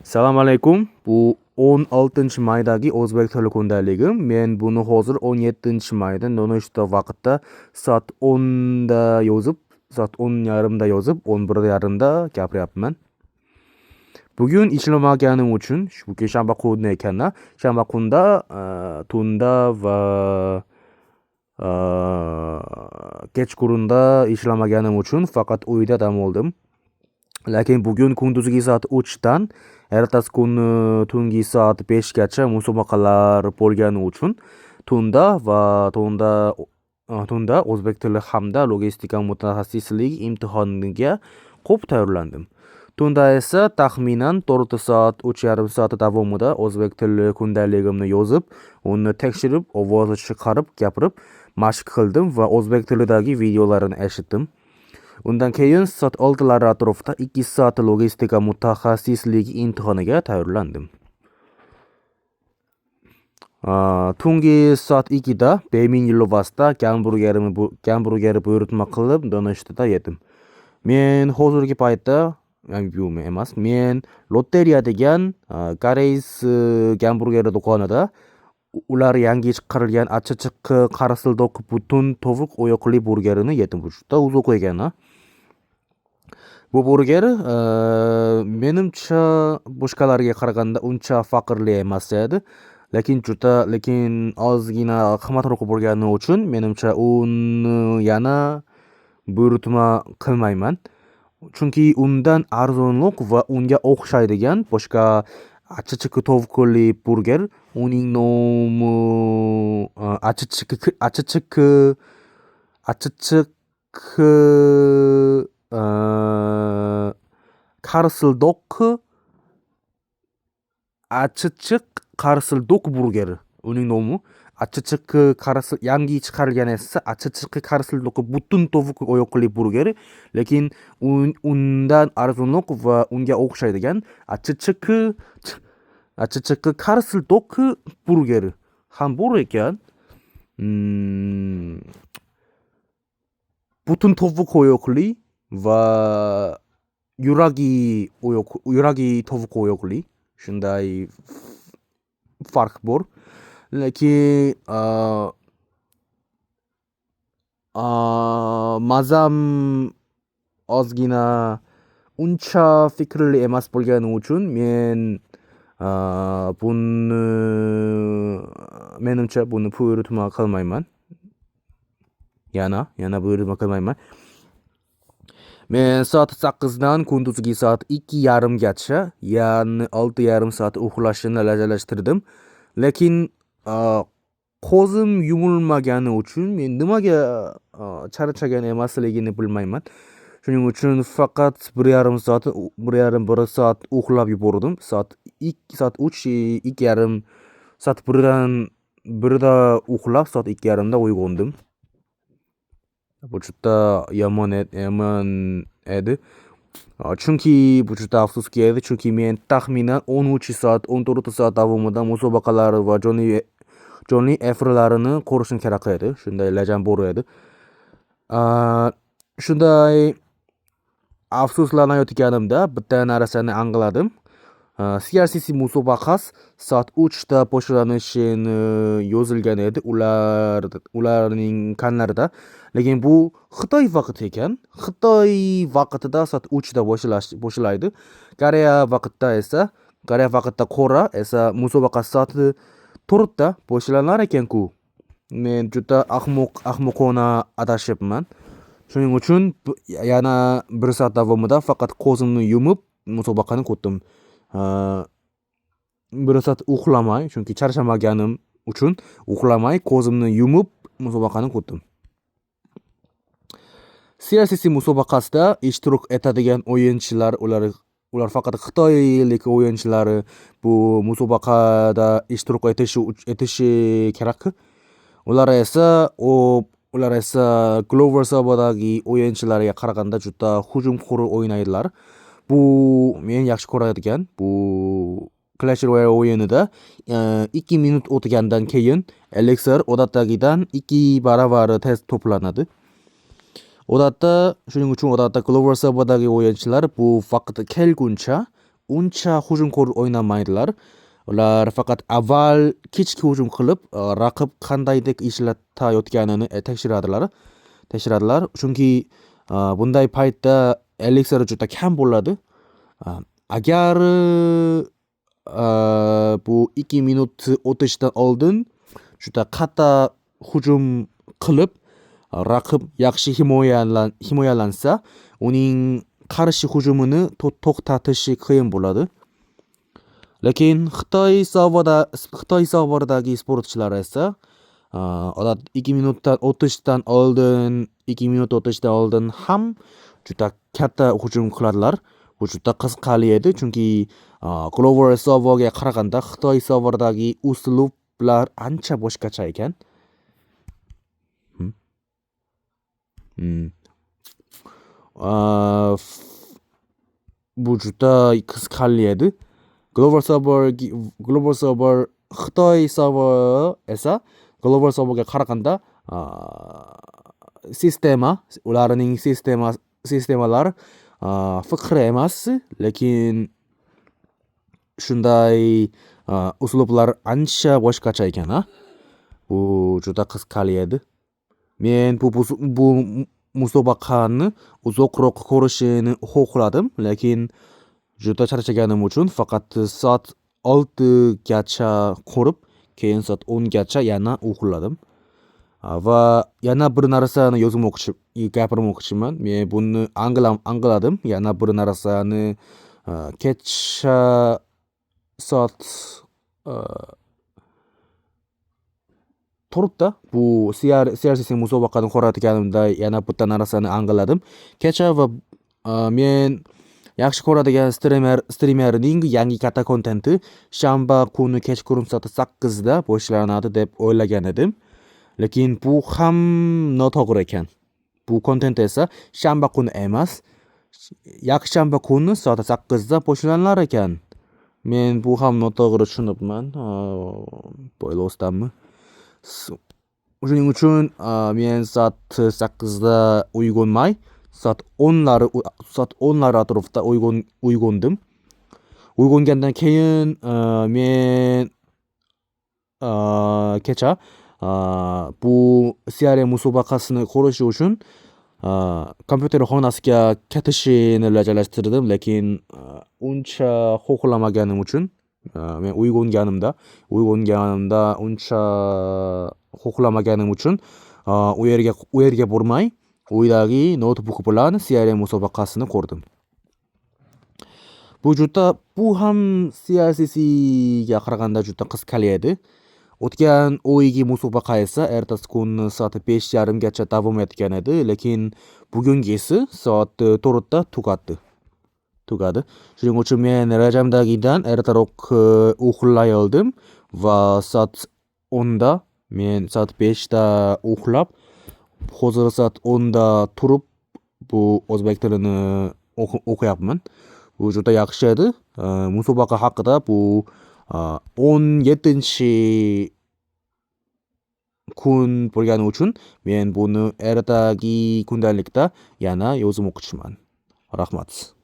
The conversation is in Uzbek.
Assalomu alaykum. Bu 16-maydagi O'zbek tili kundaligi. Men buni hozir 17-mayda nonushta vaqtida soat 10da yozib, soat 10:30da yozib, 11:30da gapiryapman. Bugun ishlamaganim uchun, chunki shanba kuni ekan-da. Shanba kunda tunda va kechqurunda ishlamaganim uchun faqat uyda dam oldim. Lekin bugun kunduzgi soat 3dan ertasi kuni tungi soat 5gacha musobaqalar bo'lgani uchun tunda o'zbek tili hamda logistika mutaxassisligi imtihoniga ko'p tayyorlandim. Tunda esa taxminan 4 soat, 3,5 soat davomida o'zbek tili kundaligimni yozib, uni tekshirib, ovoz chiqarib, gapirib, mashq qildim va o'zbek tilidagi videolarini eshitdim. Undan keyin soat 6lar atrofida 2 soat logistika mutaxassisligi imtihoniga tayyorlandim. Tungi soat 2da Bemin Yo'lovasida gamburger buyurtma qilib nonushtada yedim. Men hozirgi paytda men Loteriya degan koreys gamburger do'konida ular yangi chiqarilgan achchiq qarasildoq butun tovuq oyoqli burgerini yedim. Juda uzoq ekan. Bu burger menimcha boshqalarga qaraganda uncha faqirli emas edi. Lekin ozgina qimmatroq bo'lgani uchun menimcha uni yana buyurtma qilmayman. Chunki undan arzonroq va unga o'xshaydigan boshqa achchiq tovuqli burger, uning nomi achchiq qarsildoq burger. Uning nomi yangi chiqarilgan esa achchiq qarsildoq butun tovuq oyoqli burger, lekin undan arzonroq va unga o'xshaydigan achchiq qarsildoq burger ham bor ekan. Butun tovuq oyoqli va yuragi tovuq oyoqli, shunday farq bor. Lekin mazam ozgina uncha fikrli emas bo'lgani uchun men menimcha buni buyurtma qilmayman. Yana buyurtma qilmayman. Men soat 8dan kunduzgi soat 2:30gacha, ya'ni 6,5 soat uxlashni rejalashtirdim. Lekin ko'zim yumilmagani uchun men nimaga charchagan emasligini bilmayman. Shuning uchun faqat 1,5 soat uxlab yubordim. Soat 2:30 soat 1da uxlab, soat 2:30da uyg'ondim. Bu juda yomon edi. Chunki bu juda afsuski edi. Chunki men taxminan 13 soat, 14 soat davomida musobaqalar va jonli efirlarini ko'rishim kerak edi. Shunday lajam bor edi. Shunday afsuslanayotganimda bitta narsani angladim. CRCC musobaqasi soat 3da boshlanishini yozilgan edi ularning kanallarida. Lekin bu Xitoy vaqti ekan. Xitoy vaqtida soat 3da boshlaydi. Koreya vaqtida ko'ra esa musobaqa soat 4da boshlanar ekan-ku. Men juda ahmoqona adashibman. Shuning uchun yana 1 soat davomida faqat ko'zimni yumib musobaqani ko'rdim. 1 soat uxlamay, chunki charchamaganim uchun uxlamay ko'zimni yumib musobaqani ko'rdim. CRCC musobaqasida ishtirok etadigan o'yinchilar, ular faqat xitoylik o'yinchilar bu musobaqada ishtirok etishi kerak. Ular esa Glover Sabodagi o'yinchilarga qaraganda juda hujumkor o'ynaydilar. Bu men yaxshi ko'radigan. Bu Clash Royale o'yinida 2 minut o'tgandan keyin elixir odatdagidan 2 baravar tez to'planadi. Shuning uchun Glover Sabodagi o'yinchilar bu vaqt kelguncha uncha hujumkor o'ynamaydilar. Ular faqat avval kechki hujum qilib, raqib qandaydek ishlatayotganini tekshiradilar. Chunki bunday paytda elixir juda kam bo'ladi. Agar bu 2 minut o'tishdan oldin juda qatta hujum qilib, raqib yaxshi himoyalansa, uning qarshi hujumini to'xtatishi qiyin bo'ladi. Lekin Xitoy sobiridagi sportchilar esa 2 minutdan o'tishdan oldin ham juda katta hujum qiladilar. Bu juda qiziqarli edi, chunki Glover Savoga qaraganda Xitoy sobiridagi uslublar ancha boshqacha ekan. Bu juda qiziqarli edi. Glover Xitoy Sabori esa Glover Saborga qaraganda ularning sistemalar fiqri emas, lekin shunday uslublar ancha boshqacha ekan. Bu juda qiziqarli edi. Men bu musobaqani uzoqroq ko'rishni xohladim, lekin juda charchaganim uchun faqat soat 6gacha ko'rib, keyin soat 10gacha yana uxladim. Va yana bir narsani gapirmoqchiman. Men buni angladim. Yana bir narsani kecha soat 4da bu CRCC musobaqani ko'rayotganimda yana bitta narsani angladim. Kecha va men yaxshi ko'radigan streamerning yangi katta kontenti shanba kuni kechqurun soat 8da boshlanadi deb o'ylagan edim. Lekin bu ham noto'g'ri ekan. Bu kontent esa shanba kuni emas, yakshanba kuni soat 8da boshlanar ekan. Men bu ham noto'g'ri tushunibman. Bo'ylosdanmi? Shuning uchun men soat 8da uyg'onmay, soat 10lar atrofida uyg'ondim. Uyg'ongandan keyin men kecha bu CRM musobaqasini ko'rish uchun kompyuter xonasiga ketishni rejalashtirdim, lekin uncha xohlamaganim uchun men uyg'onganimda uncha xohlamaganim uchun u yerga bormay, uydagi notebook bilan CRM musobaqasini ko'rdim. Bu ham CRCCga qaraganda juda qiziqarli edi. O'tgan o'yingi musobaqa esa ertasi kuni soat 5:30gacha davom etgan edi, lekin bugungisi soat 4da tugadi. Shuning uchun men rejamdagidan ertaroq uxlay oldim va soat 10da men soat 5da uxlab, hozir soat 10da turib bu o'zbek tilini o'qiyapman. Bu juda yaxshi edi. Musobaqa haqida bu 17kun bo'lgani uchun men buni ertagi kundalikda yana yozmoqchiman. Rahmat.